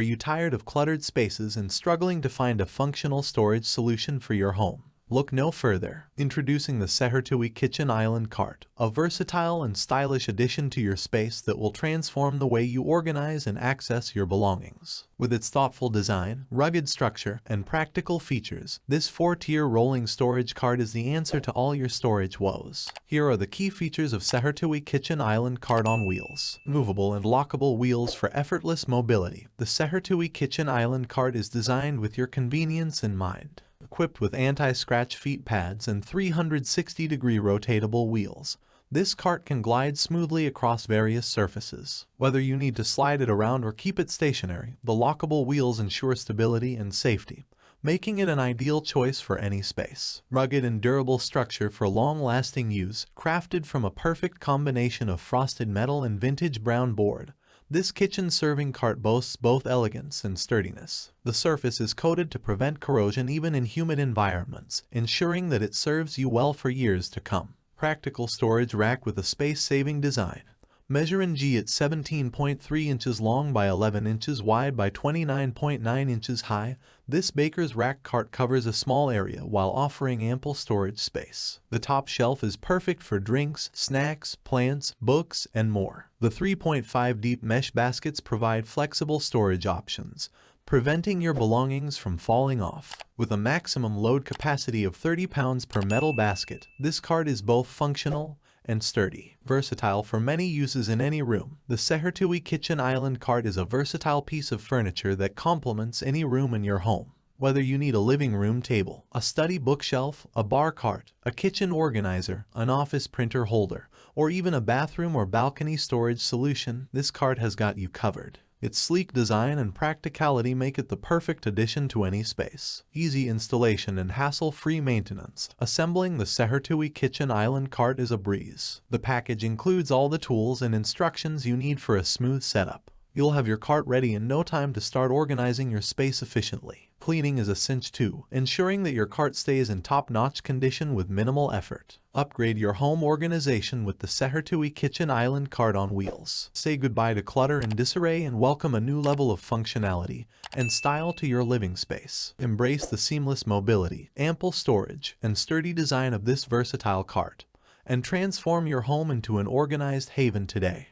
Are you tired of cluttered spaces and struggling to find a functional storage solution for your home? Look no further. Introducing the Sehertiwy Kitchen Island Cart, a versatile and stylish addition to your space that will transform the way you organize and access your belongings. With its thoughtful design, rugged structure, and practical features, this 4-tier rolling storage cart is the answer to all your storage woes. Here are the key features of Sehertiwy Kitchen Island Cart on wheels. Movable and lockable wheels for effortless mobility. The Sehertiwy Kitchen Island Cart is designed with your convenience in mind. Equipped with anti-scratch feet pads and 360-degree rotatable wheels, this cart can glide smoothly across various surfaces. Whether you need to slide it around or keep it stationary, the lockable wheels ensure stability and safety, making it an ideal choice for any space. Rugged and durable structure for long-lasting use, crafted from a perfect combination of frosted metal and vintage brown board. This kitchen serving cart boasts both elegance and sturdiness. The surface is coated to prevent corrosion even in humid environments, ensuring that it serves you well for years to come. Practical storage rack with a space-saving design. Measure in G at 17.3 inches long by 11 inches wide by 29.9 inches high, this baker's rack cart covers a small area while offering ample storage space. The top shelf is perfect for drinks, snacks, plants, books, and more. The 3.5 deep mesh baskets provide flexible storage options, preventing your belongings from falling off. With a maximum load capacity of 30 pounds per metal basket, this cart is both functional and sturdy. Versatile for many uses in any room, the Sehertiwy Kitchen Island Cart is a versatile piece of furniture that complements any room in your home. Whether you need a living room table, a study bookshelf, a bar cart, a kitchen organizer, an office printer holder, or even a bathroom or balcony storage solution, this cart has got you covered. Its sleek design and practicality make it the perfect addition to any space. Easy installation and hassle-free maintenance. Assembling the Sehertiwy Kitchen Island Cart is a breeze. The package includes all the tools and instructions you need for a smooth setup. You'll have your cart ready in no time to start organizing your space efficiently. Cleaning is a cinch too, ensuring that your cart stays in top-notch condition with minimal effort. Upgrade your home organization with the Sehertiwy Kitchen Island Cart on wheels. Say goodbye to clutter and disarray and welcome a new level of functionality and style to your living space. Embrace the seamless mobility, ample storage, and sturdy design of this versatile cart, and transform your home into an organized haven today.